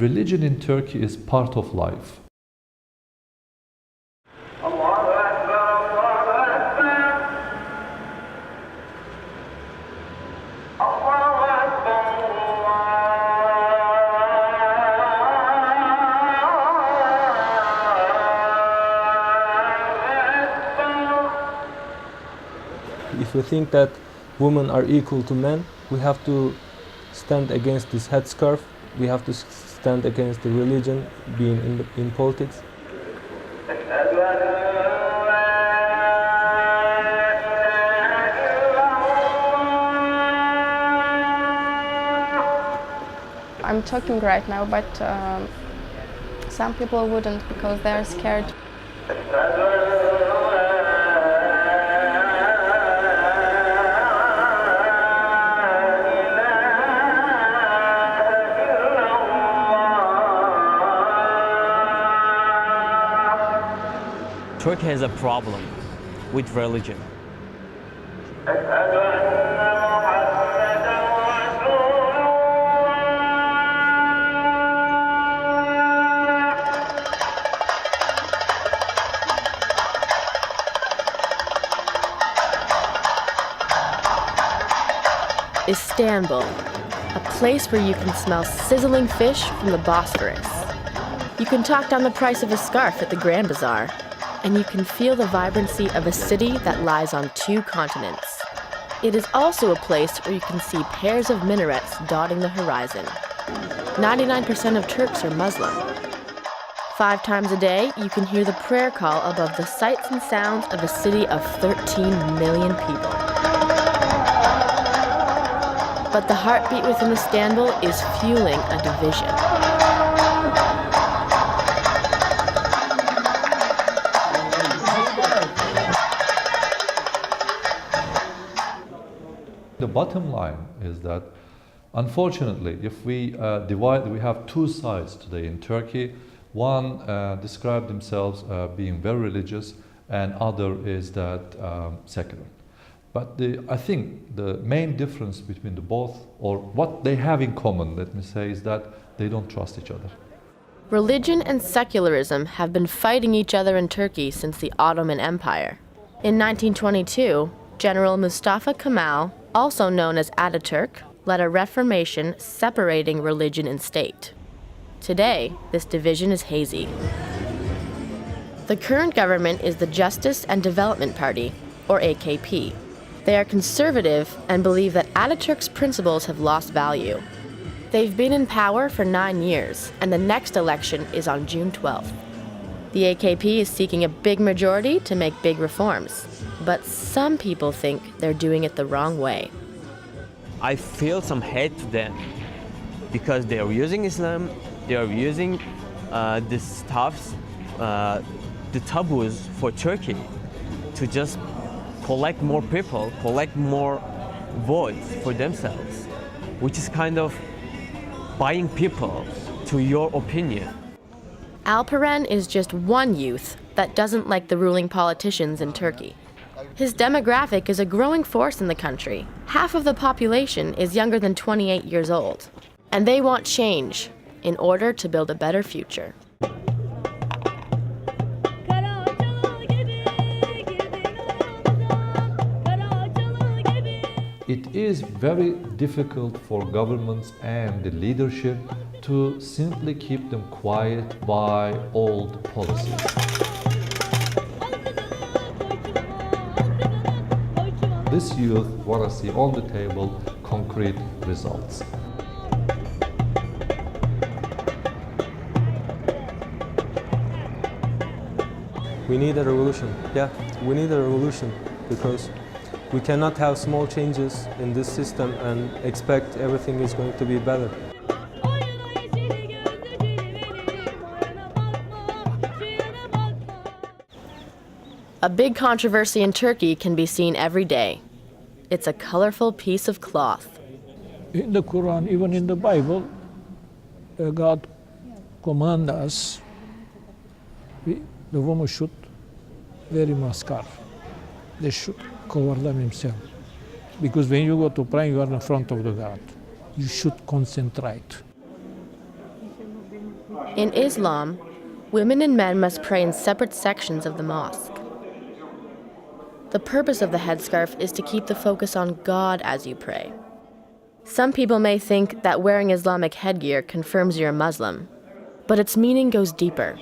religion in Turkey is part of life. If we think that women are equal to men, we have to stand against this headscarf. We have to stand against the religion being in politics. I'm talking right now, but some people wouldn't because they're scared. Turkey has a problem with religion. Istanbul, a place where you can smell sizzling fish from the Bosphorus. You can talk down the price of a scarf at the Grand Bazaar, and you can feel the vibrancy of a city that lies on 2 continents. It is also a place where you can see pairs of minarets dotting the horizon. 99% of Turks are Muslim. 5 times a day, you can hear the prayer call above the sights and sounds of a city of 13 million people. But the heartbeat within Istanbul is fueling a division. The bottom line is that, unfortunately, if we we have 2 sides today in Turkey. One describe themselves being very religious, and other is that secular. But I think the main difference between the both, or what they have in common, let me say, is that they don't trust each other. Religion and secularism have been fighting each other in Turkey since the Ottoman Empire. In 1922, General Mustafa Kemal, also known as Ataturk, led a reformation separating religion and state. Today, this division is hazy. The current government is the Justice and Development Party, or AKP. They are conservative and believe that Ataturk's principles have lost value. They've been in power for 9 years, and the next election is on June 12th. The AKP is seeking a big majority to make big reforms, but some people think they're doing it the wrong way. I feel some hate to them because they are using Islam, they are using the stuffs, the taboos for Turkey to just collect more people, collect more votes for themselves, which is kind of buying people to your opinion. Alperen is just one youth that doesn't like the ruling politicians in Turkey. His demographic is a growing force in the country. Half of the population is younger than 28 years old, and they want change in order to build a better future. It is very difficult for governments and the leadership to simply keep them quiet by old policies. This youth want to see on the table concrete results. We need a revolution. Yeah, we need a revolution because we cannot have small changes in this system and expect everything is going to be better. A big controversy in Turkey can be seen every day. It's a colorful piece of cloth. In the Quran, even in the Bible, God commands us, the woman should wear a scarf. They should cover them themselves. Because when you go to pray, you are in front of the God. You should concentrate. In Islam, women and men must pray in separate sections of the mosque. The purpose of the headscarf is to keep the focus on God as you pray. Some people may think that wearing Islamic headgear confirms you're a Muslim, but its meaning goes deeper.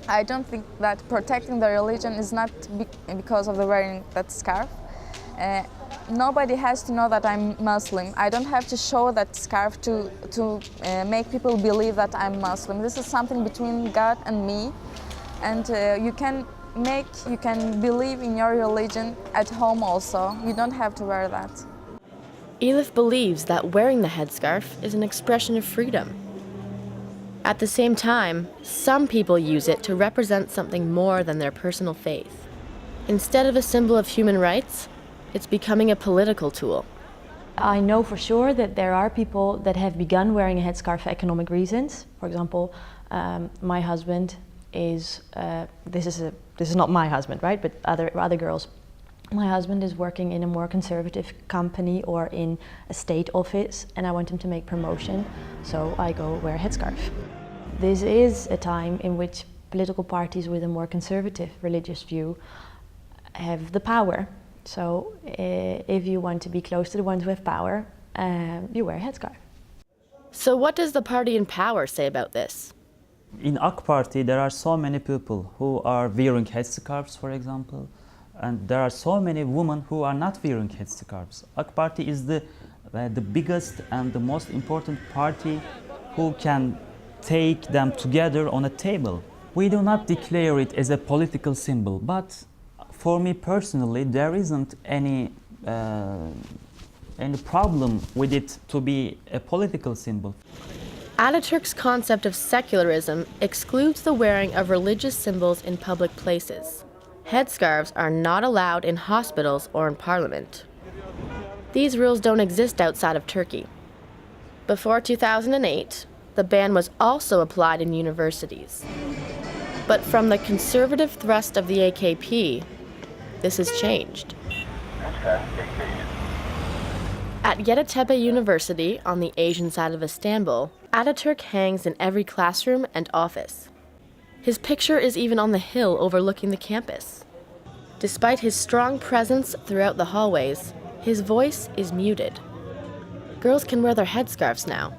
I don't think that protecting the religion is not because of the wearing that scarf. Nobody has to know that I'm Muslim. I don't have to show that scarf to make people believe that I'm Muslim. This is something between God and me, and you can believe in your religion at home also. You don't have to wear that. Elif believes that wearing the headscarf is an expression of freedom. At the same time, some people use it to represent something more than their personal faith. Instead of a symbol of human rights, it's becoming a political tool. I know for sure that there are people that have begun wearing a headscarf for economic reasons. For example, my husband is, this is not my husband, right? But other girls. My husband is working in a more conservative company or in a state office, and I want him to make promotion, so I go wear a headscarf. This is a time in which political parties with a more conservative religious view have the power. So if you want to be close to the ones who have power, you wear a headscarf. So what does the party in power say about this? In AK Party, there are so many people who are wearing headscarves, for example, and there are so many women who are not wearing headscarves. AK Party is the biggest and the most important party who can take them together on a table. We do not declare it as a political symbol, but for me personally, there isn't any problem with it to be a political symbol. Ataturk's concept of secularism excludes the wearing of religious symbols in public places. Headscarves are not allowed in hospitals or in parliament. These rules don't exist outside of Turkey. Before 2008, the ban was also applied in universities. But from the conservative thrust of the AKP, this has changed. At Yeditepe University, on the Asian side of Istanbul, Ataturk hangs in every classroom and office. His picture is even on the hill overlooking the campus. Despite his strong presence throughout the hallways, his voice is muted. Girls can wear their headscarves now.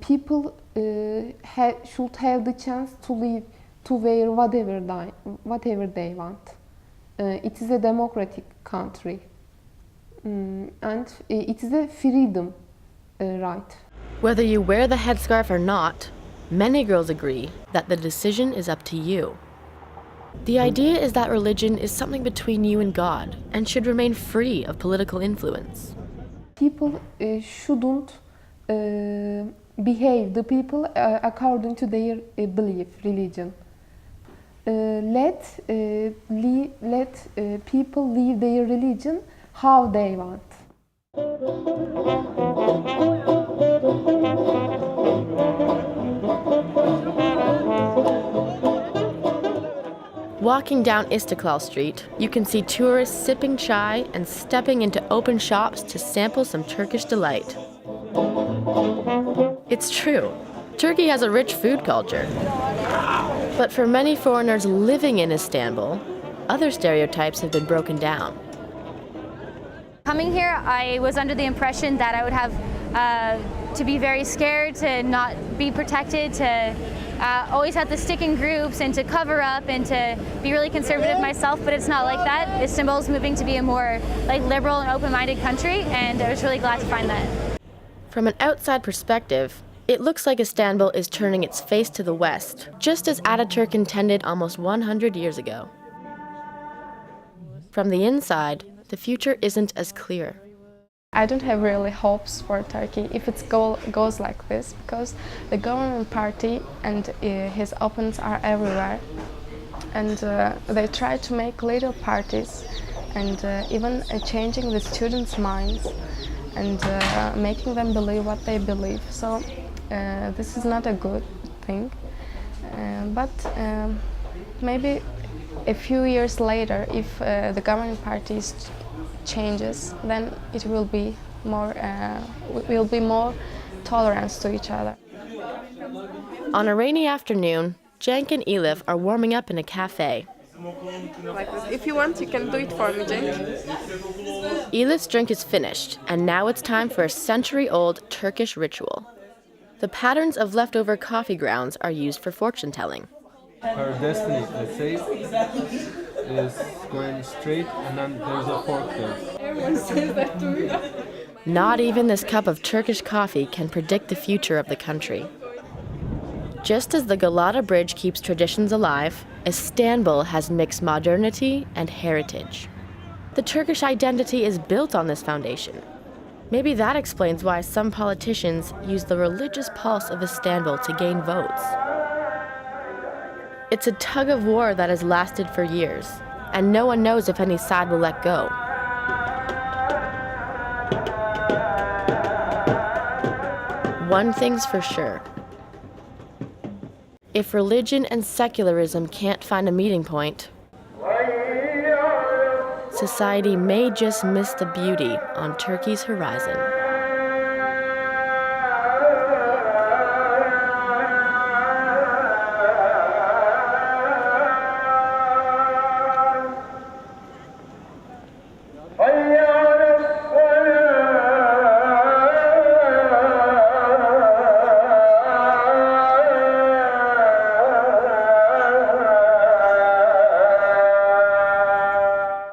People should have the chance to wear whatever they want. It is a democratic country, and it is a freedom right. Whether you wear the headscarf or not, many girls agree that the decision is up to you. The idea is that religion is something between you and God and should remain free of political influence. People shouldn't behave the people according to their belief, religion. Let people live their religion how they want. Walking down Istiklal Street, you can see tourists sipping chai and stepping into open shops to sample some Turkish delight. It's true, Turkey has a rich food culture. But for many foreigners living in Istanbul, other stereotypes have been broken down. Coming here, I was under the impression that I would have to be very scared, to not be protected, to always have to stick in groups and to cover up and to be really conservative myself, but it's not like that. Istanbul is moving to be a more liberal and open-minded country, and I was really glad to find that. From an outside perspective, it looks like Istanbul is turning its face to the west, just as Ataturk intended almost 100 years ago. From the inside, the future isn't as clear. I don't have really hopes for Turkey if it goes like this, because the government party and his opponents are everywhere, and they try to make little parties and even changing the students' minds and making them believe what they believe. So this is not a good thing, but maybe a few years later, if the governing parties changes, then it will be more tolerance to each other. On a rainy afternoon, Cenk and Elif are warming up in a cafe. Like this. If you want, you can do it for me, Cenk. Elif's drink is finished, and now it's time for a century-old Turkish ritual. The patterns of leftover coffee grounds are used for fortune-telling. Her destiny, let's say, is going straight, and then there's a fork there. Everyone says that to me. Not even this cup of Turkish coffee can predict the future of the country. Just as the Galata Bridge keeps traditions alive, Istanbul has mixed modernity and heritage. The Turkish identity is built on this foundation. Maybe that explains why some politicians use the religious pulse of Istanbul to gain votes. It's a tug of war that has lasted for years, and no one knows if any side will let go. One thing's for sure. If religion and secularism can't find a meeting point, society may just miss the beauty on Turkey's horizon.